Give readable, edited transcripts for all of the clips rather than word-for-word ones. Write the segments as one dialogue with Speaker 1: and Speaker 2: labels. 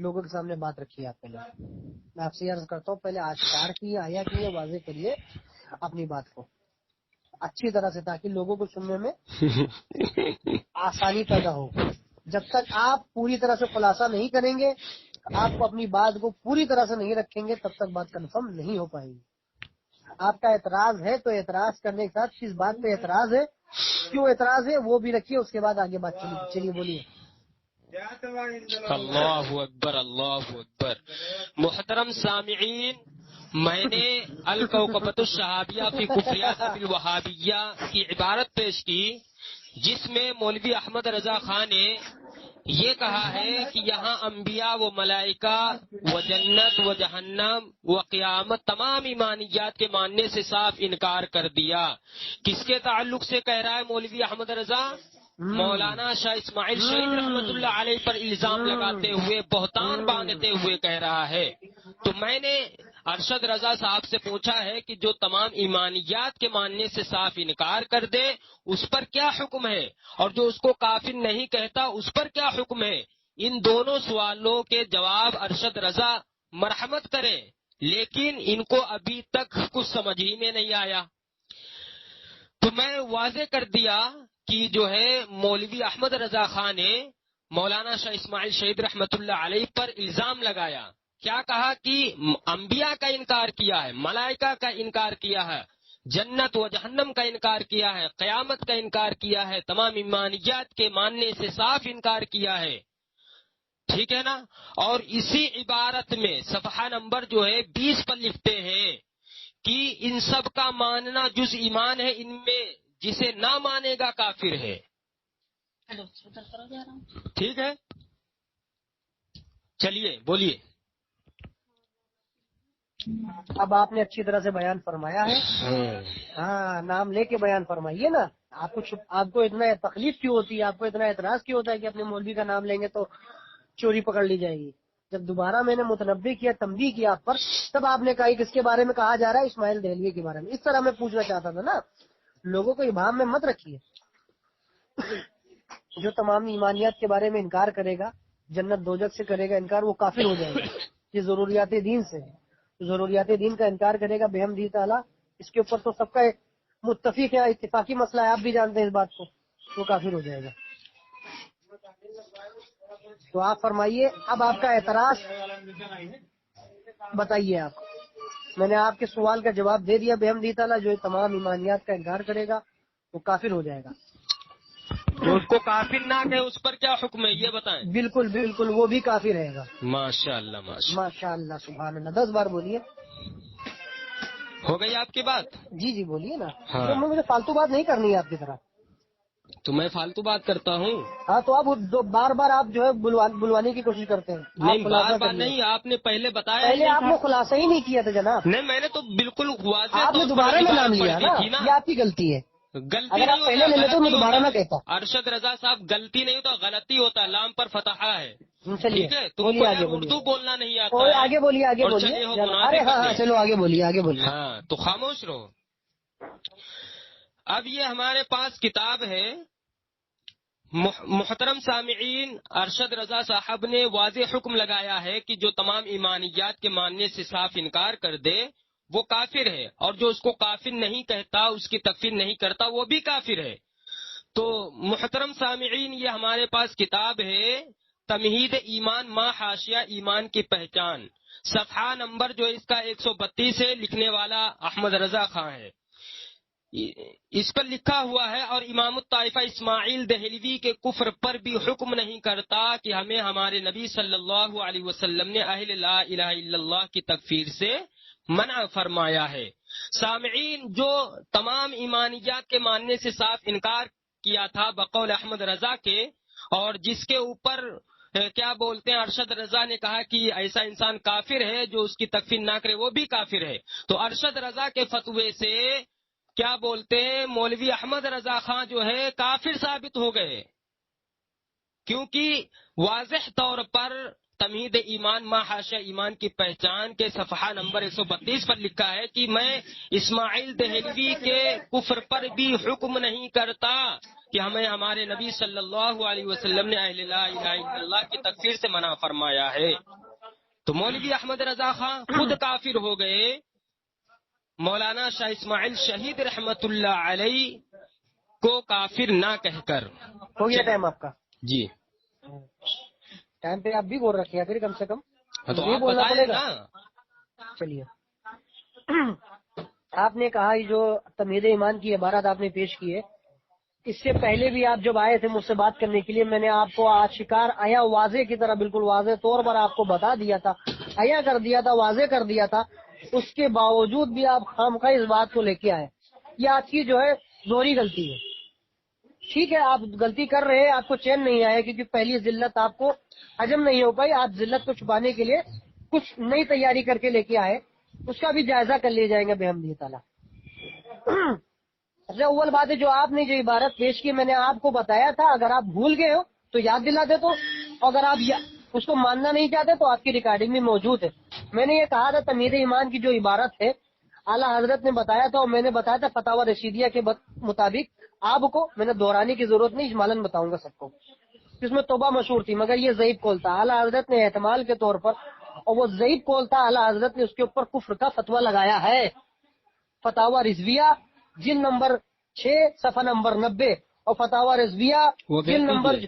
Speaker 1: لوگوں کے سامنے بات رکھیے آپ پہلے. میں آپ سے عرض کرتا ہوں پہلے آشکار کیے، آیا کیے، واضح کریے اپنی بات کو اچھی طرح سے، تاکہ لوگوں کو سننے میں آسانی پیدا ہو. جب تک آپ پوری طرح سے خلاصہ نہیں کریں گے، آپ کو اپنی بات کو پوری طرح سے نہیں رکھیں گے، تب تک بات کنفرم نہیں ہو پائے گی. آپ کا اعتراض ہے تو اعتراض کرنے کے ساتھ کس بات پہ اعتراض ہے، کیوں اعتراض ہے، وہ بھی رکھیے. اس کے بعد آگے بات چلیے بولیے.
Speaker 2: اللہ اکبر، اللہ اکبر. محترم سامعین، میں نے الکوکبۃ الشہابیہ فی کفریات بالوہابیہ کی عبارت پیش کی، جس میں مولوی احمد رضا خان نے یہ کہا ہے کہ یہاں انبیاء و ملائکہ و جنت و جہنم و قیامت تمام ایمانیات کے ماننے سے صاف انکار کر دیا. کس کے تعلق سے کہہ رہا ہے مولوی احمد رضا؟ مولانا شاہ اسماعیل شہید رحمۃ اللہ علیہ پر الزام لگاتے ہوئے، بہتان باندھتے ہوئے کہہ رہا ہے. تو میں نے ارشد رضا صاحب سے پوچھا ہے کہ جو تمام ایمانیات کے ماننے سے صاف انکار کر دے اس پر کیا حکم ہے، اور جو اس کو کافر نہیں کہتا اس پر کیا حکم ہے؟ ان دونوں سوالوں کے جواب ارشد رضا مرحمت کریں، لیکن ان کو ابھی تک کچھ سمجھ ہی میں نہیں آیا. تو میں واضح کر دیا کہ جو ہے مولوی احمد رضا خان نے مولانا شاہ اسماعیل شہید رحمت اللہ علیہ پر الزام لگایا. کیا کہا کہ انبیاء کا انکار کیا ہے، ملائکہ کا انکار کیا ہے، جنت و جہنم کا انکار کیا ہے، قیامت کا انکار کیا ہے، تمام ایمانیات کے ماننے سے صاف انکار کیا ہے. ٹھیک ہے نا؟ اور اسی عبارت میں صفحہ نمبر جو ہے 20 پر لکھتے ہیں کہ ان سب کا ماننا جز ایمان ہے، ان میں جسے نہ مانے گا کافر ہے. ٹھیک ہے، چلیے بولیے.
Speaker 1: اب آپ نے اچھی طرح سے بیان فرمایا ہے. ہاں، نام لے کے بیان فرمائیے نا. آپ کو اتنا تکلیف کیوں ہوتی ہے، آپ کو اتنا اعتراض کیوں ہوتا ہے کہ اپنے مولوی کا نام لیں گے تو چوری پکڑ لی جائے گی؟ جب دوبارہ میں نے متنبہ کیا، تنبیہ کیا آپ پر، تب آپ نے کہا کس کے بارے میں کہا جا رہا ہے؟ اسماعیل دہلوی کے بارے میں. اس طرح میں پوچھنا چاہتا تھا نا. لوگوں کو ابہام میں مت رکھیے. جو تمام ایمانیات کے بارے میں انکار کرے گا، جنت دوزخ سے کرے گا انکار، وہ کافر ہو جائے گا. یہ ضروریات دین سے ہے. ضروریات دین کا انکار کرے گا بحمدہ تعالیٰ، اس کے اوپر تو سب کا متفق ہے، اتفاقی مسئلہ ہے، آپ بھی جانتے ہیں اس بات کو، وہ کافر ہو جائے گا. تو آپ فرمائیے اب آپ کا اعتراض بتائیے. آپ، میں نے آپ کے سوال کا جواب دے دیا بحمدہ تعالیٰ. جو تمام ایمانیات کا انکار کرے گا وہ کافر ہو جائے گا.
Speaker 2: جو اس کو کافر نہ کہے اس پر کیا حکم ہے یہ بتائیں.
Speaker 1: بالکل بالکل، وہ بھی کافر رہے گا.
Speaker 2: ماشاء اللہ،
Speaker 1: ماشاء اللہ، سبحان اللہ. 10 بار بولیے.
Speaker 2: ہو گئی آپ کی بات؟
Speaker 1: جی بولیے نا.
Speaker 2: ہاں.
Speaker 1: مجھے فالتو بات نہیں کرنی ہے آپ کی طرح.
Speaker 2: تو میں فالتو بات کرتا ہوں؟
Speaker 1: ہاں، تو آپ بار بار آپ جو ہے بلوانے کی کوشش کرتے ہیں.
Speaker 2: نہیں، بار بار نہیں، آپ نے پہلے بتایا.
Speaker 1: پہلے آپ نے خلاصہ ہی نہیں کیا تھا جناب.
Speaker 2: نہیں، میں نے تو بالکل واضح
Speaker 1: آپ نے دوبارہ میں نام لیا نا، یہ آپ کی غلطی ہے.
Speaker 2: غلطی
Speaker 1: اگر آپ پہلے لے لیتے تو میں دوبارہ نہ کہتا.
Speaker 2: ارشد رضا صاحب، غلطی نہیں ہوتا، غلطی ہوتا. لام پر فتحہ ہے.
Speaker 1: چلیے،
Speaker 2: ٹھیک ہے، تم کو یار اردو بولنا نہیں آتا ہے.
Speaker 1: آگے بولیے، آگے بولیے. ارے ہاں، چلو آگے بولیے، آگے بولیے.
Speaker 2: ہاں، تو خاموش رہو. اب یہ ہمارے پاس کتاب ہے. محترم سامعین، ارشد رضا صاحب نے واضح حکم لگایا ہے کہ جو تمام ایمانیات کے ماننے سے صاف انکار کر دے وہ کافر ہے، اور جو اس کو کافر نہیں کہتا، اس کی تکفیر نہیں کرتا، وہ بھی کافر ہے. تو محترم سامعین، یہ ہمارے پاس کتاب ہے تمہید ایمان ما حاشیہ ایمان کی پہچان. صفحہ نمبر جو اس کا 132 ہے، لکھنے والا احمد رضا خان ہے. اس پر لکھا ہوا ہے، اور امام الطائفہ اسماعیل دہلوی کے کفر پر بھی حکم نہیں کرتا کہ ہمیں ہمارے نبی صلی اللہ علیہ وسلم نے اہل لا الہ الا اللہ کی تکفیر سے منع فرمایا ہے. سامعین، جو تمام ایمانیات کے ماننے سے صاف انکار کیا تھا بقول احمد رضا کے، اور جس کے اوپر کیا بولتے ہیں ارشد رضا نے کہا کہ ایسا انسان کافر ہے جو اس کی تکفیر نہ کرے وہ بھی کافر ہے. تو ارشد رضا کے فتوے سے کیا بولتے ہیں مولوی احمد رضا خان جو ہے کافر ثابت ہو گئے، کیونکہ واضح طور پر تمہید ایمان ما حاشیہ ایمان کی پہچان کے صفحہ نمبر 132 پر لکھا ہے کہ میں اسماعیل دہلوی کے کفر پر بھی حکم نہیں کرتا کہ ہمیں ہمارے نبی صلی اللہ علیہ وسلم نے اہل لا الہ الا اللہ کی تکفیر سے منع فرمایا ہے۔ تو مولوی احمد رضا خان خود کافر ہو گئے مولانا شاہ اسماعیل شہید رحمت اللہ علیہ کو کافر نہ کہہ کر۔
Speaker 1: ہو گیا ٹائم آپ کا؟
Speaker 2: جی
Speaker 1: ٹائم پہ آپ بھی بول رکھے ہیں پھر کم سے کم
Speaker 2: تو
Speaker 1: یہ
Speaker 2: آپ
Speaker 1: بولنا
Speaker 2: بتائیں
Speaker 1: پڑے گا۔
Speaker 2: نا۔
Speaker 1: چلیے، آپ نے کہا یہ جو تمہید ایمان کی عبارت آپ نے پیش کی ہے، اس سے پہلے بھی آپ جب آئے تھے مجھ سے بات کرنے کے لیے، میں نے آپ کو آشکار آیا واضح کی طرح بالکل واضح طور پر آپ کو بتا دیا تھا، آیا کر دیا تھا، واضح کر دیا تھا، اس کے باوجود بھی آپ خامخواہ اس بات کو لے کے آئے۔ یہ آپ کی جو ہے دوہری غلطی ہے۔ ٹھیک ہے، آپ غلطی کر رہے ہیں، آپ کو چین نہیں آیا کیونکہ پہلی ذلت آپ کو حجم نہیں ہو پائی، آپ ذلت کو چھپانے کے لیے کچھ نئی تیاری کر کے لے کے آئے، اس کا بھی جائزہ کر لیے جائیں گے بحمدہ تعالیٰ۔ سب سے اول بات ہے جو آپ نے جو عبارت پیش کی میں نے آپ کو بتایا تھا، اگر آپ بھول گئے ہو تو یاد دلا دے تو، اگر آپ اس کو ماننا نہیں چاہتے تو آپ کی ریکارڈنگ میں موجود ہے۔ میں نے یہ کہا تھا تمہید ایمان کی جو عبارت ہے اعلیٰ حضرت نے بتایا تھا، اور میں نے بتایا تھا فتاوی رشیدیہ کے مطابق، آپ کو میں نے دہرانے کی ضرورت نہیں، اجمالاً بتاؤں گا سب کو، جس میں توبہ مشہور تھی مگر یہ ضعیف قول تھا۔ اعلیٰ حضرت نے احتمال کے طور پر، اور وہ ضعیف قول تھا، اعلیٰ حضرت نے اس کے اوپر کفر کا فتویٰ لگایا ہے۔ فتاوی رضویہ جلد نمبر 6 صفحہ نمبر 90 اور فتاوی رضویہ
Speaker 2: وہ
Speaker 1: جلد نمبر،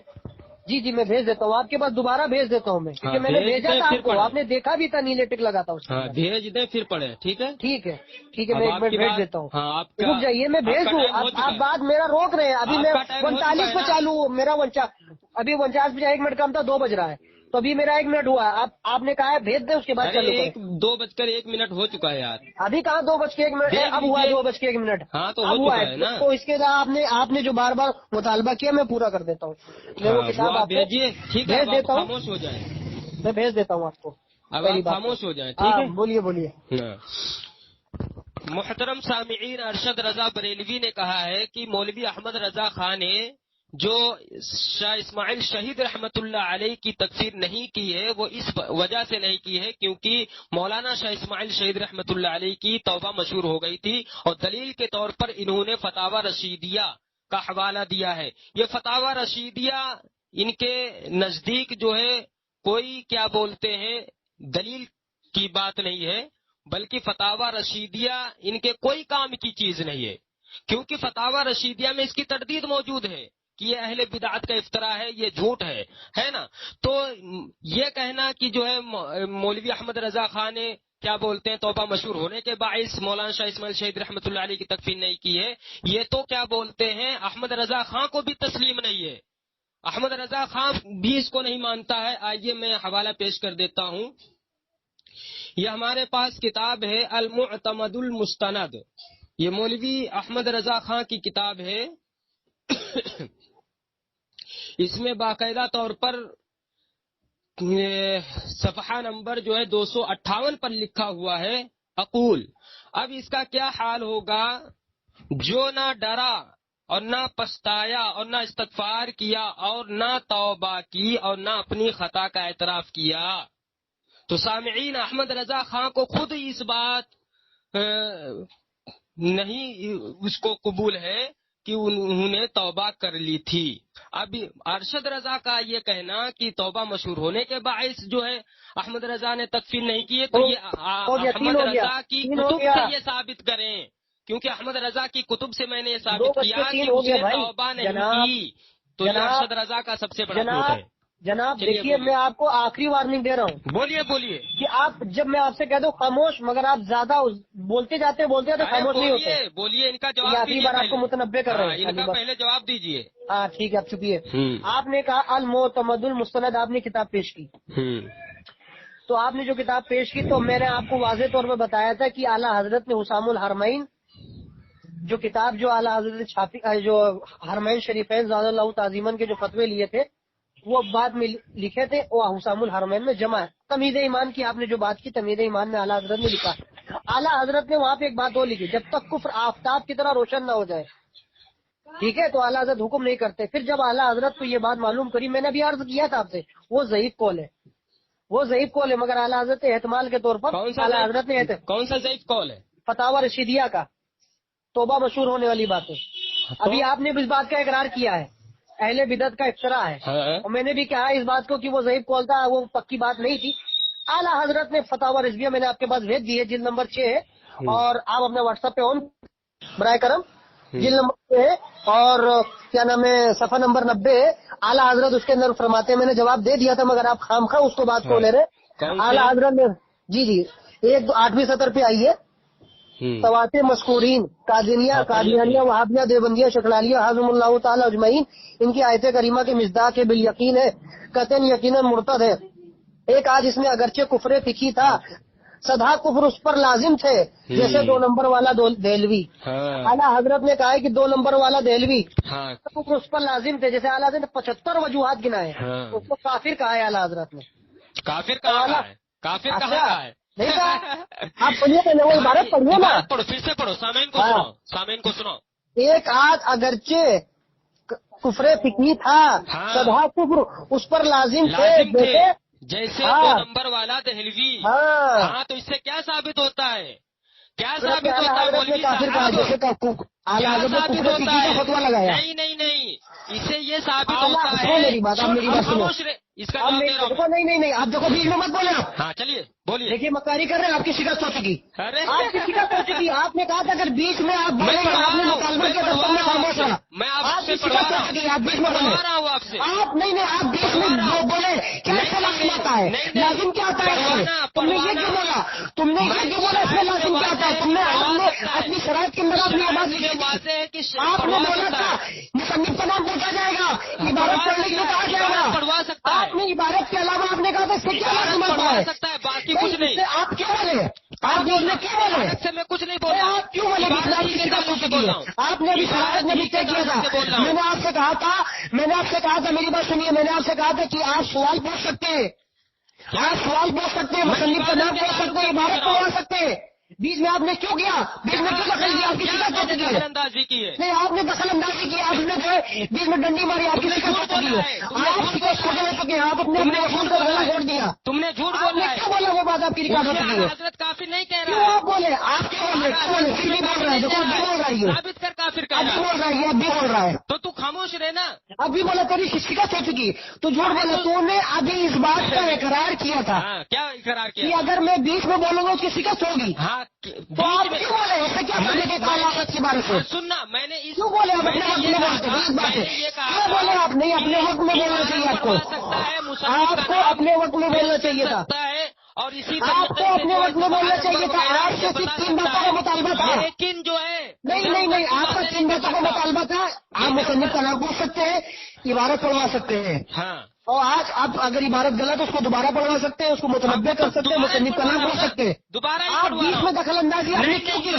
Speaker 1: جی میں بھیج دیتا ہوں آپ کے پاس، دوبارہ بھیج دیتا ہوں میں، کیونکہ میں نے بھیجا تھا آپ کو، آپ نے دیکھا بھی تھا نیلے ٹک لگا تھا اس میں۔
Speaker 2: بھیج دیں پھر پڑھیں، ٹھیک ہے
Speaker 1: ٹھیک ہے میں ایک منٹ بھیج دیتا ہوں۔
Speaker 2: ہاں
Speaker 1: رک جائیے میں بھیج دوں، آپ بات میرا روک رہے ہیں، ابھی میں 49 پہ چالو ہوں، میرا 49 بجے 1 منٹ کم تھا، 2 بج رہا ہے، تو ابھی میرا 1 منٹ ہوا ہے، آپ نے کہا ہے بھیج دیں اس کے بعد چالو کریں۔
Speaker 2: 2:01 ہو چکا ہے یار۔
Speaker 1: ابھی کہاں 2:01 ہے، اب ہوا 2:01۔
Speaker 2: ہاں تو
Speaker 1: اب
Speaker 2: ہو
Speaker 1: ہوا
Speaker 2: چکا ہے نا۔
Speaker 1: تو اس کے بعد آپ نے جو بار بار مطالبہ کیا میں پورا کر دیتا ہوں، میں وہ کتاب آپ کو
Speaker 2: بھیجیے، ٹھیک ہے،
Speaker 1: بھیج دیتا ہوں،
Speaker 2: خاموش ہو جائیں،
Speaker 1: میں بھیج دیتا ہوں آپ کو۔
Speaker 2: اب
Speaker 1: پہلی
Speaker 2: آپ
Speaker 1: بات
Speaker 2: خاموش ہو جائیں، ٹھیک ہے۔
Speaker 1: بولیے۔
Speaker 2: محترم سامعین، ارشد رضا بریلوی نے کہا ہے کہ مولوی احمد رضا خان نے جو شاہ اسماعیل شہید رحمت اللہ علیہ کی تکفیر نہیں کی ہے وہ اس وجہ سے نہیں کی ہے کیونکہ مولانا شاہ اسماعیل شہید رحمت اللہ علیہ کی توبہ مشہور ہو گئی تھی، اور دلیل کے طور پر انہوں نے فتاوی رشیدیہ کا حوالہ دیا ہے۔ یہ فتاوی رشیدیہ ان کے نزدیک جو ہے کوئی کیا بولتے ہیں دلیل کی بات نہیں ہے، بلکہ فتاوی رشیدیہ ان کے کوئی کام کی چیز نہیں ہے، کیونکہ فتاوی رشیدیہ میں اس کی تردید موجود ہے کہ یہ اہل بدعت کا افطرا ہے، یہ جھوٹ ہے نا۔ تو یہ کہنا کہ جو ہے مولوی احمد رضا خان نے کیا بولتے ہیں توبہ مشہور ہونے کے باعث مولانا شاہ اسماعیل شہید رحمت اللہ علیہ کی تکفیر نہیں کی ہے، یہ تو کیا بولتے ہیں احمد رضا خان کو بھی تسلیم نہیں ہے، احمد رضا خان بھی اس کو نہیں مانتا ہے۔ آئیے میں حوالہ پیش کر دیتا ہوں، یہ ہمارے پاس کتاب ہے المعتمد المستند، یہ مولوی احمد رضا خان کی کتاب ہے۔ اس میں باقاعدہ طور پر صفحہ نمبر جو ہے 258 پر لکھا ہوا ہے اقول۔ اب اس کا کیا حال ہوگا جو نہ ڈرا اور نہ پچھتایا اور نہ استغفار کیا اور نہ توبہ کی اور نہ اپنی خطا کا اعتراف کیا۔ تو سامعین، احمد رضا خان کو خود اس بات نہیں اس کو قبول ہے کہ انہوں نے توبہ کر لی تھی۔ اب ارشد رضا کا یہ کہنا کہ توبہ مشہور ہونے کے باعث جو ہے احمد رضا نے تکفیر نہیں کی ہے، تو یہ احمد رضا کی کتب سے یہ ثابت کریں، کیونکہ احمد رضا کی کتب سے میں نے یہ ثابت کیا کہ اس نے توبہ نہیں کی، تو یہ ارشد رضا کا سب سے بڑا جھوٹ ہے۔
Speaker 1: جناب دیکھیے، میں آپ کو آخری وارننگ دے رہا ہوں،
Speaker 2: بولیے
Speaker 1: کہ آپ جب میں آپ سے کہہ دوں خاموش، مگر آپ زیادہ بولتے جاتے خاموش نہیں ہوتے۔
Speaker 2: بولیے، ان کا جواب
Speaker 1: آخری بار آپ کو متنبع کر رہے ہیں،
Speaker 2: ان کا پہلے جواب دیجیے۔
Speaker 1: ہاں ٹھیک ہے، آپ چھپیے۔ آپ نے کہا المعتمد المستند، آپ نے کتاب پیش کی، تو آپ نے جو کتاب پیش کی تو میں نے آپ کو واضح طور پر بتایا تھا کہ اعلیٰ حضرت نے حسام الحرمین جو کتاب جو اعلیٰ حضرت نے چھاپی، جو حرمین شریفین زاد اللہ تعظیماً کے جو فتوے لیے تھے وہ بعد میں لکھے تھے، وہ حسام الحرمین میں جمع ہے۔ تمہید ایمان کی آپ نے جو بات کی، تمہید ایمان میں اعلیٰ حضرت نے لکھا، اعلیٰ حضرت نے وہاں پہ ایک بات اور لکھی، جب تک کفر آفتاب کی طرح روشن نہ ہو جائے، ٹھیک ہے، تو اعلیٰ حضرت حکم نہیں کرتے۔ پھر جب اعلیٰ حضرت کو یہ بات معلوم کری، میں نے بھی عرض کیا تھا آپ سے، وہ ضعیف قول ہے، مگر اعلیٰ حضرت نے احتمال کے طور پر اعلیٰ حضرت نے
Speaker 2: کون سا ضعیف قول ہے؟
Speaker 1: فتاوی رشیدیہ کا، توبہ مشہور ہونے والی بات ہے، ابھی آپ نے اس بات کا اقرار کیا ہے اہل بدعت کا افتراء ہے، اور میں نے بھی کہا اس بات کو کہ وہ ضعیف قول تھا، وہ پکی بات نہیں تھی۔ اعلیٰ حضرت نے فتاوی رضویہ میں نے آپ کے پاس بھیج دی ہے، جلد نمبر 6 ہے، اور آپ اپنے واٹس ایپ پہ آن برائے کرم جلد نمبر 6 ہے، اور کیا نام ہے صفحہ نمبر 90 ہے۔ اعلیٰ حضرت اس کے اندر فرماتے ہیں، میں نے جواب دے دیا تھا مگر آپ خامخواہ اس کو بات کو لے رہے۔ اعلیٰ حضرت نے جی 8ویں سطر پہ آئیے، سوات مذکورین قادیانیہ وہابیہ دیوبندیہ شکلالیہ حضم اللہ تعالی اجمعین، ان کی آیت کریمہ کے مصداق کے بالیقین ہے، قطعاً یقیناً مرتد ہے۔ ایک آج اس میں اگرچہ کفر فقہی تھا، سدا کفر اس پر لازم تھے، جیسے 2 نمبر والا دہلوی۔ اعلیٰ حضرت نے کہا ہے کہ 2 نمبر والا دہلوی کفر اس پر لازم تھے، جیسے اعلیٰ حضرت نے 75 وجوہات گنائے، اس کو کافر کہا ہے اعلیٰ حضرت نے۔
Speaker 2: کافر کہا ہے؟ کافر کہا ہے؟
Speaker 1: نہیں کہا، آپ سنیے پہلے وہ عبارت پڑھیے نا،
Speaker 2: پڑھو پھر سے پڑھو، سامعین کو سناؤ، سامعین کو سناؤ۔
Speaker 1: ایک آدھ اگرچہ کفر فقہی تھا، سدا کفر اس پر لازم تھے،
Speaker 2: جیسے 2 نمبر والا دہلوی۔ ہاں تو اس سے کیا ثابت ہوتا ہے؟ کیا ثابت ہوتا ہے؟ مولوی صاحب
Speaker 1: فتوا لگایا؟
Speaker 2: نہیں، اس سے یہ ثابت ہوتا ہے۔
Speaker 1: میری بات
Speaker 2: خاموش رہے، اس کا جواب دے رہا ہوں۔
Speaker 1: نہیں آپ دیکھو بیچ میں مت بولے آپ۔
Speaker 2: ہاں چلیے بولیے۔
Speaker 1: دیکھیے مکاری کر رہے ہیں، آپ کی شکست ہو چکی،
Speaker 2: ارے
Speaker 1: آپ کی شکست ہو چکی۔ آپ نے کہا تھا اگر بیچ میں آپ بولیں گے، آپ نے مطالبہ کیا دفتر میں خاموش رہا،
Speaker 2: میں
Speaker 1: آپ
Speaker 2: آپ
Speaker 1: کی
Speaker 2: سے
Speaker 1: شکست ہو چکی، آپ بیچ میں بولے،
Speaker 2: رہا ہوں آپ سے۔
Speaker 1: آپ نہیں آپ بیچ میں بولے کیا اس سے لازم آتا ہے؟ لازم کیا آتا ہے؟ تم نے یہ کیوں بولا؟ تم نے یہ کیوں بولا اس میں لازم کیا آتا ہے؟ تم نے اپنی شرائط کے اندر اپنی آواز لکھی تھی، آپ نے بولا تھا مصنف کا نام پوچھا جائے گا، عبارت پڑھنے کے لیے کہا جائے گا،
Speaker 2: پڑھوا سکتا ہے،
Speaker 1: آپ نے عبارت کے علاوہ آپ نے کہا تھا اس سے کیا لازم آتا ہے؟
Speaker 2: سکتا ہے، باقی کچھ نہیں۔
Speaker 1: آپ کیوں بولے؟ آپ بیچ میں کیوں بولے؟
Speaker 2: سے میں کچھ نہیں بول رہا۔
Speaker 1: آپ کیوں بولے؟ آپ نے بھی شرائط میں بھی طے کیا تھا، میں نے آپ سے کہا تھا میری بات سنیے، میں نے آپ سے کہا تھا کہ آپ سوال پوچھ سکتے ہیں، مصنف کا نام پوچھ سکتے ہیں، عبارت پڑھوا سکتے ہیں، بیچ میں آپ نے کیوں کیا؟ بیچ میں کیوں دخل دیا؟ آپ کی شکست ہو چکی ہے۔
Speaker 2: دخل اندازی کی ہے؟
Speaker 1: نہیں آپ نے دخل اندازی کی، آپ نے جو ہے بیچ میں ڈنڈی ماری، آپ کی شکست ہو چکی ہے، آپ شکست ہو چکی ہے، آپ اپنے وصول کو گلا چھوڑ دیا،
Speaker 2: تم نے جھوٹ
Speaker 1: آپ نے
Speaker 2: بولا ہے۔
Speaker 1: کیوں بولا؟ وہ بات آپ کی ریکارڈ ہو چکی ہے،
Speaker 2: حضرت کافر نہیں کہہ
Speaker 1: کیوں
Speaker 2: رہا
Speaker 1: آپ بولے؟ آپ کیوں بول رہے؟ کیوں بولے؟ پھر بھی بول رہا ہے، دیکھو ابھی بول رہا ہے، یہ
Speaker 2: ثابت کر کافر
Speaker 1: ابھی
Speaker 2: کہا۔
Speaker 1: بول رہا ہے، یہ ابھی بول رہا ہے،
Speaker 2: تو خاموش رہے نا۔
Speaker 1: ابھی بولا تیری شکست ہو چکی، تو جھوٹ بولا، تو نے ابھی اس بات کا اقرار کیا تھا
Speaker 2: ہاں کیا اقرار
Speaker 1: کہ
Speaker 2: کیا؟
Speaker 1: اگر میں بیچ میں بولوں گا اس کی شکست ہوگی،
Speaker 2: ہاں
Speaker 1: تو آپ کیوں بولے؟ ایسا کیا کرنے کے تعلقات کے بارے سے
Speaker 2: سننا، میں نے اس
Speaker 1: کیوں بولے؟ آپ اپنے وقت میں بولتے ہیں، اس بات ہے کیوں بولے؟ آپ نہیں اپنے وقت میں بولنا چاہیے آپ کو، آپ کو اپنے وقت میں بولنا چاہیے تھا،
Speaker 2: ہے اور اسی
Speaker 1: آپ کو اپنے وقت میں بولنا چاہیے تھا، آپ سے صرف 3 باتوں کا مطالبہ تھا،
Speaker 2: لیکن جو ہے
Speaker 1: نہیں آپ کا 3 باتوں کا مطالبہ تھا، آپ مصنف کا نام پوچھ سکتے ہیں، عبارت پڑھوا سکتے ہیں،
Speaker 2: ہاں
Speaker 1: اور آج اب اگر عبارت غلط ہے اس کو دوبارہ پڑھوا سکتے ہیں، اس کو متنبع کر سکتے ہیں، مصنف کا نام پوچھ سکتے ہیں،
Speaker 2: دوبارہ
Speaker 1: آپ بیچ میں دخل اندازی آپ نے کیوں کی؟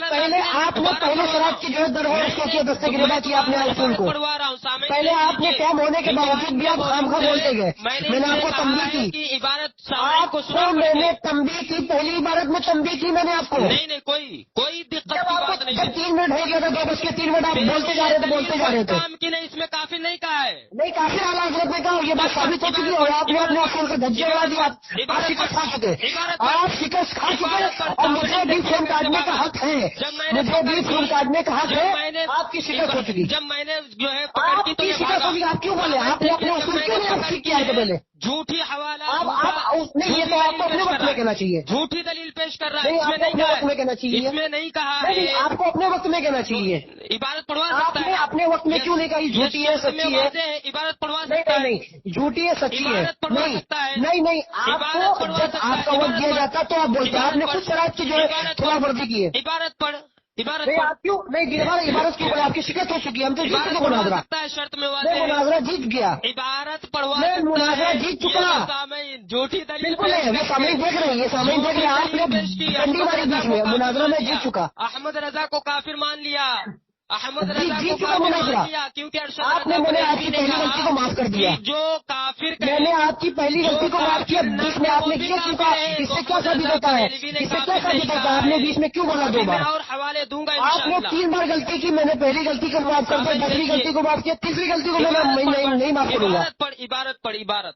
Speaker 1: پہلے آپ نے پہلے شراب کی جو ہے درواز کو کیا، دستے گربا کیا اپنے رسول کو،
Speaker 2: پڑھوا رہا ہوں،
Speaker 1: پہلے آپ نے ٹائم ہونے کے باوجود بھی آپ خامخواہ بولتے گئے، میں نے آپ کو تنبیہ کی،
Speaker 2: عبارت
Speaker 1: آپ کو میں نے تنبیہ کی، پہلی عبارت میں تنبیہ کی میں نے آپ کو،
Speaker 2: نہیں کوئی دقت کی بات نہیں
Speaker 1: جب 3 منٹ ہو گیا تھا 2:03 آپ بولتے جا رہے تھے،
Speaker 2: کام کی نہیں، اس میں کافی نہیں کہا ہے،
Speaker 1: نہیں کافی اعلیٰ حضرت نے کہا یہ بات ثابت ہو چکی ہے، اور آپ نے اپنے اصول کا دھجے اڑا دیا، آپ شکست کھا چکے، آپ شکست کھا چکے، اور مجھے بھی فون کاٹنے کا حق ہے، مجھے بھی فون کاٹنے کا حق ہے، آپ کی شکست ہو چکی،
Speaker 2: جب میں نے جو ہے
Speaker 1: آپ کی شکست ہو چکی، آپ کیوں بولے؟ آپ نے اپنے اصول کیوں نہیں آپ سیکھ کیا ہے پہلے؟
Speaker 2: جھوٹی حوالہ،
Speaker 1: آپ نہیں، یہ تو آپ کو اپنے وقت میں کہنا چاہیے،
Speaker 2: جھوٹی دلیل پیش کر رہا ہے،
Speaker 1: نہیں آپ کو اپنے وقت میں کہنا چاہیے،
Speaker 2: اس میں نہیں کہا
Speaker 1: نہیں
Speaker 2: ہے،
Speaker 1: آپ کو اپنے وقت میں کہنا چاہیے،
Speaker 2: عبارت پڑھوا
Speaker 1: آپ
Speaker 2: سکتا
Speaker 1: نے
Speaker 2: ہے،
Speaker 1: اپنے وقت میں کیوں نہیں کہا یہ جھوٹی ہے سچی ہے؟
Speaker 2: عبارت پڑھوا سکتا ہے،
Speaker 1: نہیں جھوٹی ہے سچی ہے،
Speaker 2: عبارت پڑھوا سکتا ہے،
Speaker 1: نہیں آپ کو جب آپ کا وقت دیا جاتا تو آپ بولتے ہیں، آپ نے خود شرائط کی جو ہے خلاف ورزی کی ہے،
Speaker 2: عبارت پڑھ، عبارت
Speaker 1: نہیں
Speaker 2: پڑھ،
Speaker 1: آپ کیوں نہیں عبارت کیوں بولے؟ آپ کی شکست ہو چکی ہے، ہم تو جیت چکے مناظرہ،
Speaker 2: سکتا ہے شرط میں
Speaker 1: میں مناظرہ جیت گیا،
Speaker 2: عبارت پڑھوا
Speaker 1: میں
Speaker 2: سکتا
Speaker 1: مناظرہ
Speaker 2: ہے،
Speaker 1: جیت چکا،
Speaker 2: جھوٹی دلیل
Speaker 1: بالکل ہے، وہ سامنے دیکھ رہے ہیں، یہ سامنے دیکھ رہے ہیں، آپ نے ڈنڈی ماری بیچ میں، مناظرہ میں جیت چکا،
Speaker 2: احمد رضا کو کافر مان لیا، احمد رضا
Speaker 1: جیت
Speaker 2: کو
Speaker 1: چکا
Speaker 2: کافر
Speaker 1: مناظرہ،
Speaker 2: مان لیا، کیونکہ ارشد
Speaker 1: آپ نے
Speaker 2: رضا
Speaker 1: میں نے آپ
Speaker 2: بریلوی
Speaker 1: کی
Speaker 2: نے
Speaker 1: پہلی
Speaker 2: کہا
Speaker 1: غلطی کو معاف کر دیا،
Speaker 2: کہ جو کافر
Speaker 1: میں نے آپ کی پہلی غلطی کو معاف کیا، بیچ میں آپ نے کیا چکا، اس سے کیا ثابت ہوتا ہے؟ اس سے کیا ثابت ہوتا ہے؟ آپ نے بیچ میں کیوں بولا 2 بار؟
Speaker 2: اور حوالے دوں گا
Speaker 1: آپ نے 3 بار غلطی کی، میں نے پہلی غلطی کو معاف کر دیا، دوسری غلطی کو معاف کیا، تیسری غلطی کو میں نہیں معاف کروں گا،
Speaker 2: عبارت پڑھ، عبارت پڑھ، عبارت